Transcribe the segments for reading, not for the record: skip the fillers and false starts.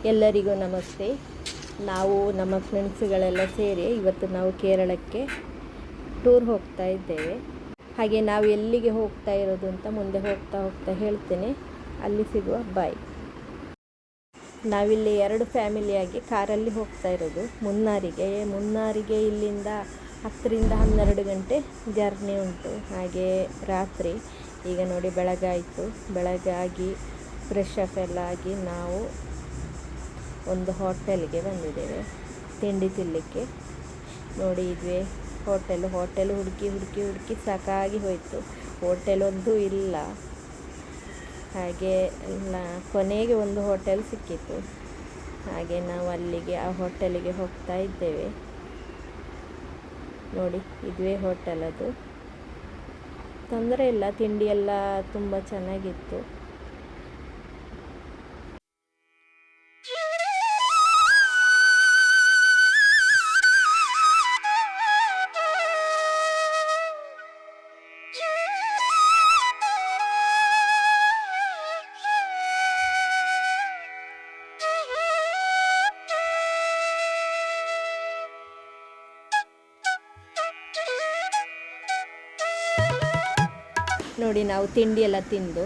ಎಲ್ಲರಿಗೂ ನಮಸ್ತೆ. ನಾವು ನಮ್ಮ ಫ್ರೆಂಡ್ಸ್ಗಳೆಲ್ಲ ಸೇರಿ ಇವತ್ತು ನಾವು ಕೇರಳಕ್ಕೆ ಟೂರ್ ಹೋಗ್ತಾ ಇದ್ದೇವೆ. ಹಾಗೆ ನಾವು ಎಲ್ಲಿಗೆ ಹೋಗ್ತಾ ಇರೋದು ಅಂತ ಮುಂದೆ ಹೋಗ್ತಾ ಹೇಳ್ತೇನೆ. ಅಲ್ಲಿ ಸಿಗುವ ಬಾಯ್. ನಾವಿಲ್ಲಿ 2 ಫ್ಯಾಮಿಲಿಯಾಗಿ ಕಾರಲ್ಲಿ ಹೋಗ್ತಾ ಇರೋದು ಮುನ್ನಾರಿಗೆ ಇಲ್ಲಿಂದ 10ರಿಂದ 12 ಗಂಟೆ ಜರ್ನಿ ಉಂಟು. ಹಾಗೆ ರಾತ್ರಿ ಈಗ ನೋಡಿ ಬೆಳಗಾಯಿತು. ಬೆಳಗಾಗಿ ಫ್ರೆಶ್ ಅಪ್ ಎಲ್ಲ ಆಗಿ ನಾವು ಒಂದು ಹೋಟೆಲ್ಗೆ ಬಂದಿದ್ದೇವೆ ತಿಂಡಿ ತಿನ್ನಲಿಕ್ಕೆ. ನೋಡಿ ಇದುವೇ ಹೋಟೆಲ್ ಹುಡುಕಿ ಸಾಕಾಗಿ ಹೋಯಿತು. ಹೋಟೆಲ್ ಒಂದು ಇಲ್ಲ. ಹಾಗೆ ಕೊನೆಗೆ ಒಂದು ಹೋಟೆಲ್ ಸಿಕ್ಕಿತ್ತು. ಹಾಗೆ ನಾವು ಆ ಹೋಟೆಲಿಗೆ ಹೋಗ್ತಾ ಇದ್ದೇವೆ. ನೋಡಿ ಇದುವೇ ಹೋಟೆಲ್. ಅದು ತೊಂದರೆ ಇಲ್ಲ, ತಿಂಡಿ ಎಲ್ಲ ತುಂಬ ಚೆನ್ನಾಗಿತ್ತು. ನೋಡಿ ನಾವು ತಿಂಡಿ ಎಲ್ಲ ತಿಂದು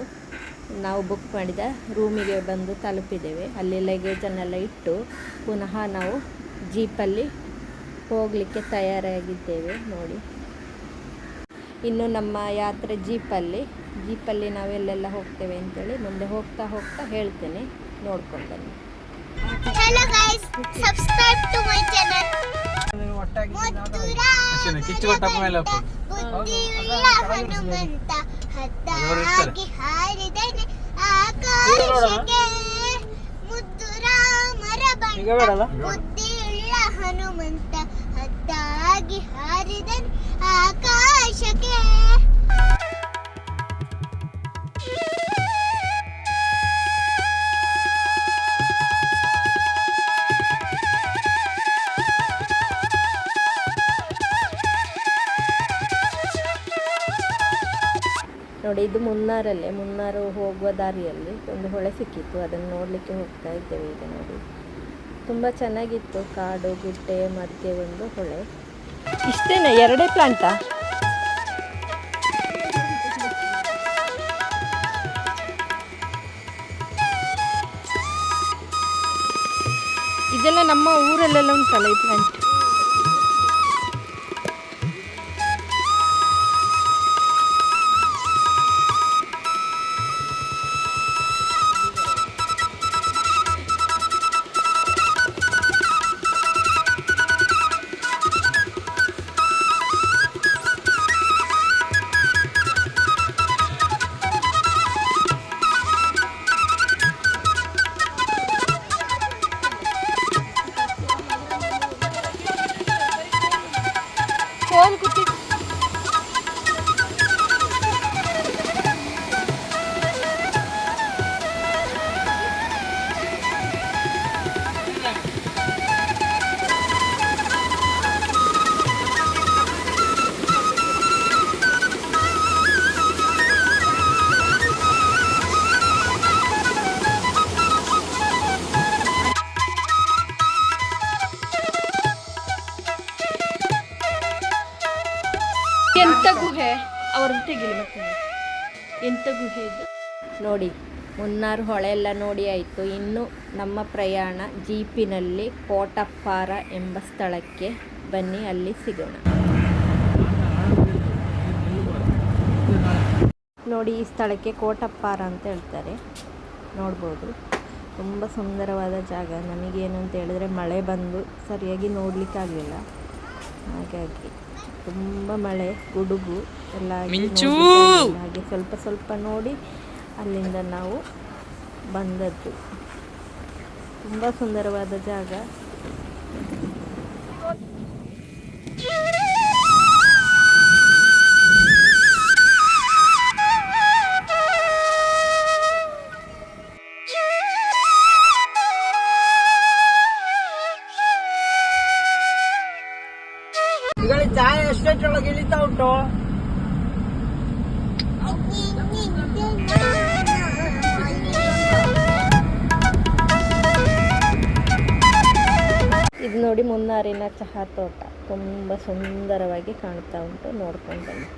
ನಾವು ಬುಕ್ ಮಾಡಿದ ರೂಮಿಗೆ ಬಂದು ತಲುಪಿದ್ದೇವೆ. ಅಲ್ಲಿ ಲಗೇಜನ್ನೆಲ್ಲ ಇಟ್ಟು ಪುನಃ ನಾವು ಜೀಪಲ್ಲಿ ಹೋಗಲಿಕ್ಕೆ ತಯಾರಾಗಿದ್ದೇವೆ. ನೋಡಿ ಇನ್ನು ನಮ್ಮ ಯಾತ್ರೆ ಜೀಪಲ್ಲಿ ನಾವು ಎಲ್ಲೆಲ್ಲ ಹೋಗ್ತೇವೆ ಅಂತೇಳಿ ಮುಂದೆ ಹೋಗ್ತಾ ಹೇಳ್ತೇನೆ. ನೋಡ್ಕೊಂಡು ಬನ್ನಿ. Hello guys, subscribe to my channel. ಬುದ್ಧಿಯುಳ್ಳ Hanumantha ಹದ್ದಾಗಿ ಹಾರಿದನೆ ಆಕಾಶಕ್ಕೆ ಮುದ್ದು ರಾಮರ ಬಂಟ. ಬುದ್ಧಿಯುಳ್ಳ ಹನುಮಂತ ಹದ್ದಾಗಿ ಹಾರಿದನೆ ಆಕಾಶಕ್ಕೆ. ನೋಡಿ ಇದು ಮುನ್ನಾರು ಹೋಗುವ ದಾರಿಯಲ್ಲಿ ಒಂದು ಹೊಳೆ ಸಿಕ್ಕಿತ್ತು. ಅದನ್ನು ನೋಡಲಿಕ್ಕೆ ಹೋಗ್ತಾ ಇದ್ದೇವೆ ಈಗ. ನೋಡಿ ತುಂಬ ಚೆನ್ನಾಗಿತ್ತು. ಕಾಡು ಗುಡ್ಡೆ ಮಧ್ಯೆ ಒಂದು ಹೊಳೆ. ಇಷ್ಟೇನಾ? 2 ಪ್ಲಾಂಟಾ? ಇದೆಲ್ಲ ನಮ್ಮ ಊರಲ್ಲೆಲ್ಲ ಉಂಟಲ್ಲ ಈ ಪ್ಲಾಂಟ್. ಎಂಥ ಗುಹೆ ಅವ್ರದ್ದು ತೆಗಿಲಿ ಮತ್ತೆ. ಎಂಥ ಗುಹೆ ಇದು ನೋಡಿ. ಮುನ್ನಾರು ಹೊಳೆ ಎಲ್ಲ ನೋಡಿ ಆಯಿತು. ಇನ್ನು ನಮ್ಮ ಪ್ರಯಾಣ ಜೀಪಿನಲ್ಲಿ ಕೋಟಪ್ಪಾರ ಎಂಬ ಸ್ಥಳಕ್ಕೆ ಬನ್ನಿ, ಅಲ್ಲಿ ಸಿಗೋಣ. ನೋಡಿ ಈ ಸ್ಥಳಕ್ಕೆ ಕೋಟಪ್ಪಾರ ಅಂತ ಹೇಳ್ತಾರೆ. ನೋಡ್ಬೋದು, ತುಂಬ ಸುಂದರವಾದ ಜಾಗ. ನಮಗೇನು ಅಂತ ಹೇಳಿದ್ರೆ ಮಳೆ ಬಂದು ಸರಿಯಾಗಿ ನೋಡಲಿಕ್ಕಾಗಲಿಲ್ಲ. ಹಾಗಾಗಿ ತುಂಬ ಮಳೆ, ಗುಡುಗು ಎಲ್ಲ ಹಾಗೆ ಸ್ವಲ್ಪ ನೋಡಿ ಅಲ್ಲಿಂದ ನಾವು ಬಂದದ್ದು. ತುಂಬ ಸುಂದರವಾದ ಜಾಗ. ಚಾಯ ಎಸ್ಟೇಟ್ ಒಳಗೆ ಇಳಿತಾ ಉಂಟು. ಇದು ನೋಡಿ ಮುನ್ನಾರಿನ ಚಹಾ ತೋಟ ತುಂಬ ಸುಂದರವಾಗಿ ಕಾಣ್ತಾ ಉಂಟು, ನೋಡ್ಕೊಂಡು ಬನ್ನಿ.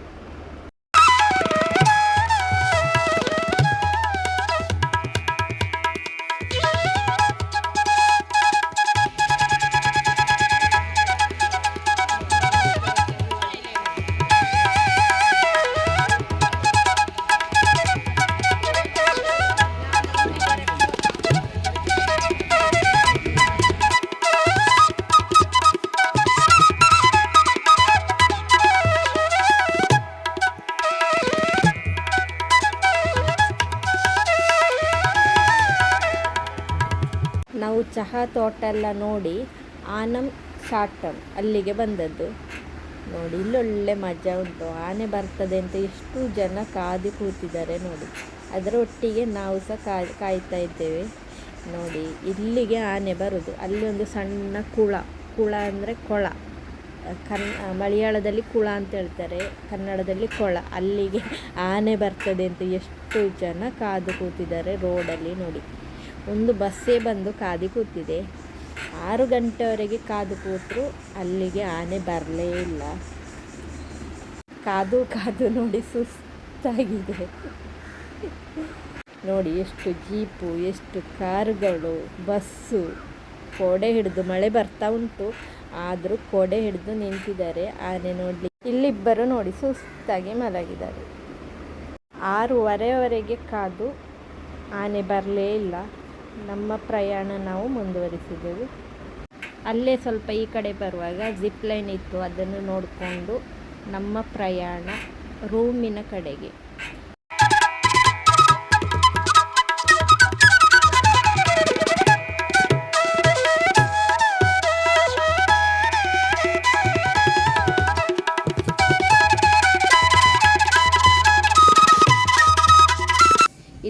ನಾವು ಚಹಾ ತೋಟ ಎಲ್ಲ ನೋಡಿ ಆನಮ್ ಶಾಟಮ್ ಅಲ್ಲಿಗೆ ಬಂದದ್ದು. ನೋಡಿ ಇಲ್ಲೊಳ್ಳೆ ಮಜಾ ಉಂಟು, ಆನೆ ಬರ್ತದೆ ಅಂತ ಎಷ್ಟು ಜನ ಕಾದು ಕೂತಿದ್ದಾರೆ ನೋಡಿ. ಅದರ ಒಟ್ಟಿಗೆ ನಾವು ಸಹ ಕಾಯ್ತಾ ಇದ್ದೇವೆ. ನೋಡಿ ಇಲ್ಲಿಗೆ ಆನೆ ಬರೋದು. ಅಲ್ಲಿ ಒಂದು ಸಣ್ಣ ಕುಳ ಅಂದರೆ ಕೊಳ, ಮಲಯಾಳದಲ್ಲಿ ಕುಳ ಅಂತ ಹೇಳ್ತಾರೆ, ಕನ್ನಡದಲ್ಲಿ ಕೊಳ. ಅಲ್ಲಿಗೆ ಆನೆ ಬರ್ತದೆ ಅಂತ ಎಷ್ಟು ಜನ ಕಾದು ಕೂತಿದ್ದಾರೆ ರೋಡಲ್ಲಿ ನೋಡಿ. ಒಂದು ಬಸ್ಸೇ ಬಂದು ಕಾದು ಕೂತಿದೆ. 6 ಗಂಟೆವರೆಗೆ ಕಾದು ಕೂತರು ಅಲ್ಲಿಗೆ ಆನೆ ಬರಲೇ ಇಲ್ಲ. ಕಾದು ನೋಡಿ ಸುಸ್ತಾಗಿದೆ. ನೋಡಿ ಎಷ್ಟು ಜೀಪು, ಎಷ್ಟು ಕಾರುಗಳು, ಬಸ್ಸು, ಕೊಡೆ ಹಿಡಿದು, ಮಳೆ ಬರ್ತಾ ಉಂಟು ಆದರೂ ಕೊಡೆ ಹಿಡಿದು ನಿಂತಿದ್ದಾರೆ ಆನೆ ನೋಡಲಿಕ್ಕೆ. ಇಲ್ಲಿಬ್ಬರು ನೋಡಿ ಸುಸ್ತಾಗಿ ಮಲಗಿದ್ದಾರೆ. 6:30ವರೆಗೆ ಕಾದು ಆನೆ ಬರಲೇ ಇಲ್ಲ. ನಮ್ಮ ಪ್ರಯಾಣ ನಾವು ಮುಂದುವರಿಸಿದೆವು. ಅಲ್ಲೇ ಸ್ವಲ್ಪ ಈ ಕಡೆ ಬರುವಾಗ ಜಿಪ್ ಲೈನ್ ಇತ್ತು, ಅದನ್ನು ನೋಡಿಕೊಂಡು ನಮ್ಮ ಪ್ರಯಾಣ ರೂಮಿನ ಕಡೆಗೆ.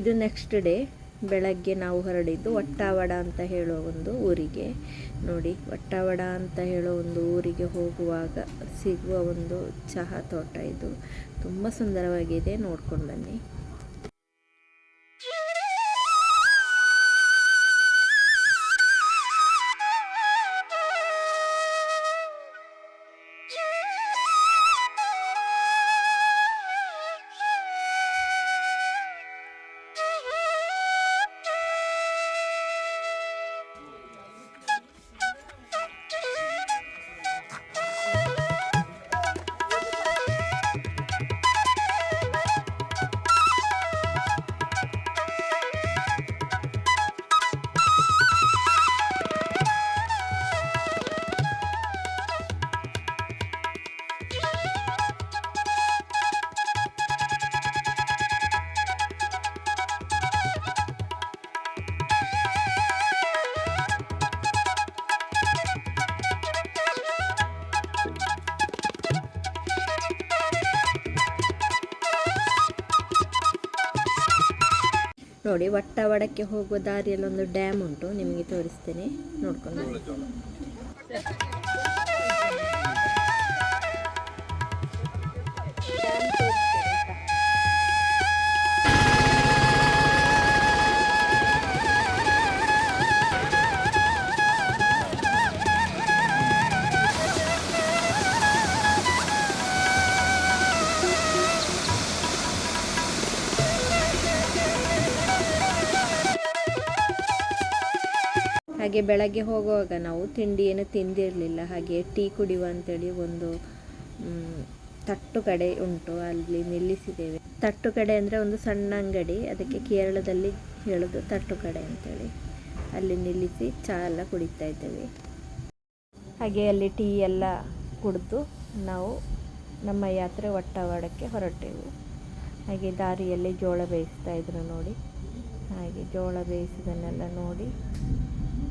ಇದು ನೆಕ್ಸ್ಟ್ ಡೇ ಬೆಳಗ್ಗೆ ನಾವು ಹೊರಡಿದ್ದು ವಟ್ಟಾವಡ ಅಂತ ಹೇಳೋ ಒಂದು ಊರಿಗೆ. ನೋಡಿ ವಟ್ಟಾವಡ ಅಂತ ಹೇಳೋ ಒಂದು ಊರಿಗೆ ಹೋಗುವಾಗ ಸಿಗುವ ಒಂದು ಚಹಾ ತೋಟ ಇದು. ತುಂಬ ಸುಂದರವಾಗಿದೆ, ನೋಡ್ಕೊಂಡು ಬನ್ನಿ. ನೋಡಿ ವಟ್ಟವಾಡಕ್ಕೆ ಹೋಗುವ ದಾರಿಯಲ್ಲಿ ಒಂದು ಡ್ಯಾಮ್ ಉಂಟು, ನಿಮಗೆ ತೋರಿಸ್ತೇನೆ, ನೋಡ್ಕೊಂಡು ಹಾಗೆ ಬೆಳಗ್ಗೆ ಹೋಗುವಾಗ ನಾವು ತಿಂಡಿ ಏನು ತಿಂದಿರಲಿಲ್ಲ. ಹಾಗೆ ಟೀ ಕುಡಿಯುವ ಅಂತೇಳಿ ಒಂದು ತಟ್ಟು ಕಡೆ ಉಂಟು, ಅಲ್ಲಿ ನಿಲ್ಲಿಸಿದ್ದೇವೆ. ತಟ್ಟು ಕಡೆ ಅಂದರೆ ಒಂದು ಸಣ್ಣ ಅಂಗಡಿ, ಅದಕ್ಕೆ ಕೇರಳದಲ್ಲಿ ಹೇಳೋದು ತಟ್ಟು ಕಡೆ ಅಂತೇಳಿ. ಅಲ್ಲಿ ನಿಲ್ಲಿಸಿ ಚಹಾ ಎಲ್ಲ ಕುಡಿತಾ ಇದ್ದೇವೆ. ಹಾಗೆ ಅಲ್ಲಿ ಟೀ ಎಲ್ಲ ಕುಡಿದು ನಾವು ನಮ್ಮ ಯಾತ್ರೆ ವಟ್ಟವಾಡಕ್ಕೆ ಹೊರಟೆವು. ಹಾಗೆ ದಾರಿಯಲ್ಲಿ ಜೋಳ ಬೇಯಿಸ್ತಾ ಇದ್ರು ನೋಡಿ. ಹಾಗೆ ಜೋಳ ಬೇಯಿಸಿದನ್ನೆಲ್ಲ ನೋಡಿ,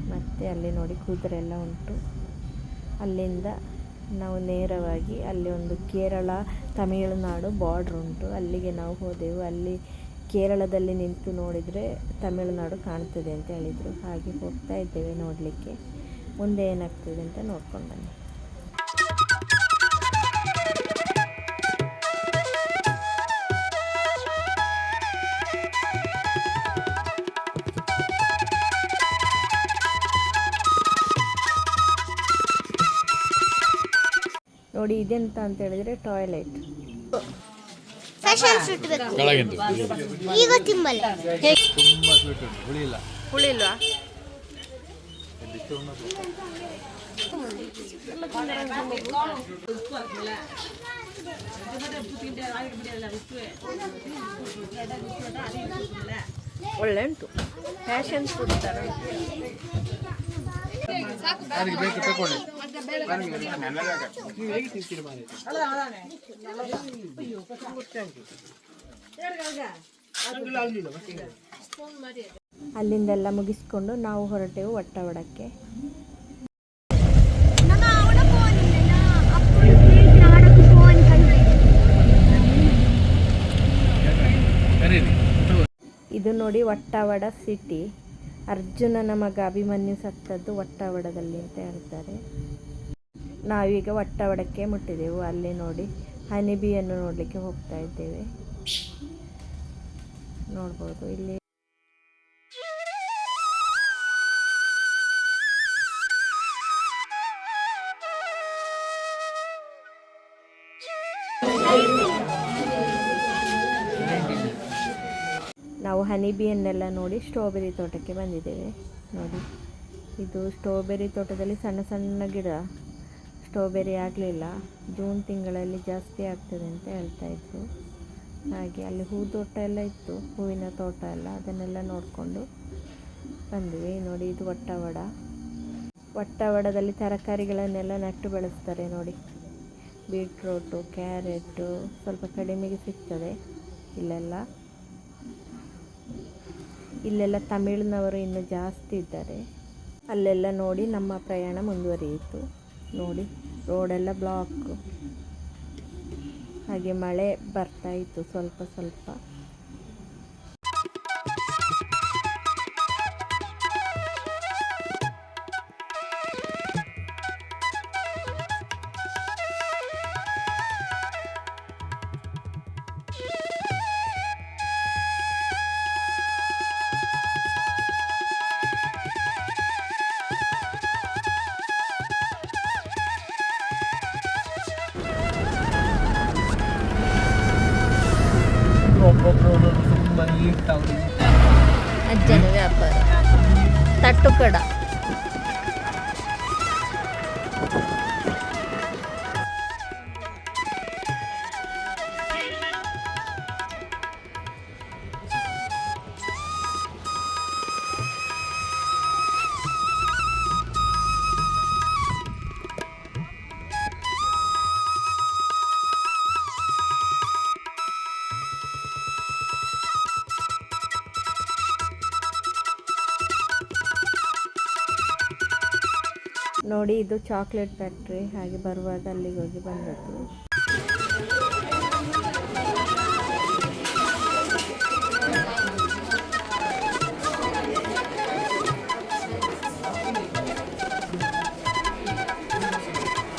ಮತ್ತು ಅಲ್ಲಿ ನೋಡಿ ಕುದುರೆ ಎಲ್ಲ ಉಂಟು. ಅಲ್ಲಿಂದ ನಾವು ನೇರವಾಗಿ ಅಲ್ಲಿ ಒಂದು ಕೇರಳ ತಮಿಳುನಾಡು ಬಾರ್ಡ್ರ್ ಉಂಟು, ಅಲ್ಲಿಗೆ ನಾವು ಹೋದೆವು. ಅಲ್ಲಿ ಕೇರಳದಲ್ಲಿ ನಿಂತು ನೋಡಿದರೆ ತಮಿಳುನಾಡು ಕಾಣ್ತದೆ ಅಂತ ಹೇಳಿದರು. ಹಾಗೆ ಹೋಗ್ತಾ ಇದ್ದೇವೆ ನೋಡಲಿಕ್ಕೆ, ಮುಂದೆ ಏನಾಗ್ತದೆ ಅಂತ ನೋಡ್ಕೊಂಡು ಬನ್ನಿ. ನೋಡಿ ಇದೆಂತ ಅಂತ ಹೇಳಿದ್ರೆ ಟಾಯ್ಲೆಟ್. ಫ್ಯಾಷನ್ ಸುಟ್ಟಬೇಕು ಈಗ ತಿಂಬಲ್ಲ. ತುಂಬಾ ಸ್ವೀಟ್ ಉಂಟು, ಹುಳಿ ಇಲ್ಲ. ಹುಳಿ ಇಲ್ವಾ? ಒಳ್ಳೆ ಉಂಟು, ಫ್ಯಾಷನ್ ಫುಡ್ ಥರ. ಯಾರಿಗೆ ಬೇಕು ತಗೊಳ್ಳಿ. ಅಲ್ಲಿಂದೆಲ್ಲ ಮುಗಿಸ್ಕೊಂಡು ನಾವು ಹೊರಟೆವು ವಟ್ಟವಡಕ್ಕೆ. ಇದು ನೋಡಿ ವಟ್ಟವಡ ಸಿಟಿ. ಅರ್ಜುನನ ಮಗ ಅಭಿಮನ್ಯು ಸತ್ತದ್ದು ವಟ್ಟವಡದಲ್ಲಿ ಅಂತ ಹೇಳ್ತಾರೆ. ನಾವೀಗ ವಟ್ಟವಡಕ್ಕೆ ಮುಟ್ಟಿದೆವು. ಅಲ್ಲಿ ನೋಡಿ ಹನಿಬಿಯನ್ನು ನೋಡಲಿಕ್ಕೆ ಹೋಗ್ತಾ ಇದ್ದೇವೆ. ನೋಡ್ಬೋದು ಇಲ್ಲಿ ನಾವು ಹನಿಬಿಯನ್ನೆಲ್ಲ ನೋಡಿ ಸ್ಟ್ರಾಬೆರಿ ತೋಟಕ್ಕೆ ಬಂದಿದ್ದೇವೆ. ನೋಡಿ ಇದು ಸ್ಟ್ರಾಬೆರಿ ತೋಟದಲ್ಲಿ ಸಣ್ಣ ಸಣ್ಣ ಗಿಡ. ಸ್ಟ್ರಾಬೆರಿ ಆಗಲಿಲ್ಲ, ಜೂನ್ ತಿಂಗಳಲ್ಲಿ ಜಾಸ್ತಿ ಆಗ್ತದೆ ಅಂತ ಹೇಳ್ತಾ ಇದ್ರು. ಹಾಗೆ ಅಲ್ಲಿ ಹೂ ತೋಟ ಎಲ್ಲ ಇತ್ತು, ಹೂವಿನ ತೋಟ ಎಲ್ಲ, ಅದನ್ನೆಲ್ಲ ನೋಡಿಕೊಂಡು ಬಂದ್ವಿ. ನೋಡಿ ಇದು ವಟ್ಟವಡ. ವಟ್ಟವಡದಲ್ಲಿ ತರಕಾರಿಗಳನ್ನೆಲ್ಲ ನೆಟ್ಟು ಬೆಳೆಸ್ತಾರೆ ನೋಡಿ. ಬೀಟ್ರೋಟು, ಕ್ಯಾರೆಟು ಸ್ವಲ್ಪ ಕಡಿಮೆಗೆ ಸಿಗ್ತದೆ ಇಲ್ಲೆಲ್ಲ ತಮಿಳಿನವರು ಇನ್ನೂ ಜಾಸ್ತಿ ಇದ್ದಾರೆ. ಅಲ್ಲೆಲ್ಲ ನೋಡಿ ನಮ್ಮ ಪ್ರಯಾಣ ಮುಂದುವರಿಯಿತು. ನೋಡಿ ರೋಡೆಲ್ಲ ಬ್ಲಾಕ್. ಹಾಗೆ ಮಳೆ ಬರ್ತಾ ಇತ್ತು ಸ್ವಲ್ಪ ಸ್ವಲ್ಪ. ಒಬ್ಬೊಬ್ರು ತುಂಬ ನೀಟಾಗಿ ಅಜ್ಜನ ವ್ಯಾಪಾರ ತಟ್ಟುಕಡ. ನೋಡಿ ಇದು ಚಾಕ್ಲೇಟ್ ಫ್ಯಾಕ್ಟ್ರಿ. ಹಾಗೆ ಬರುವಾಗ ಅಲ್ಲಿಗೆ ಹೋಗಿ ಬಂದದ್ದು.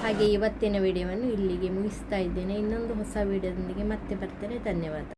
ಹಾಗೆ ಇವತ್ತಿನ ವಿಡಿಯೋವನ್ನು ಇಲ್ಲಿಗೆ ಮುಗಿಸ್ತಾ ಇದ್ದೇನೆ. ಇನ್ನೊಂದು ಹೊಸ ವಿಡಿಯೋದೊಂದಿಗೆ ಮತ್ತೆ ಬರ್ತೇನೆ. ಧನ್ಯವಾದ.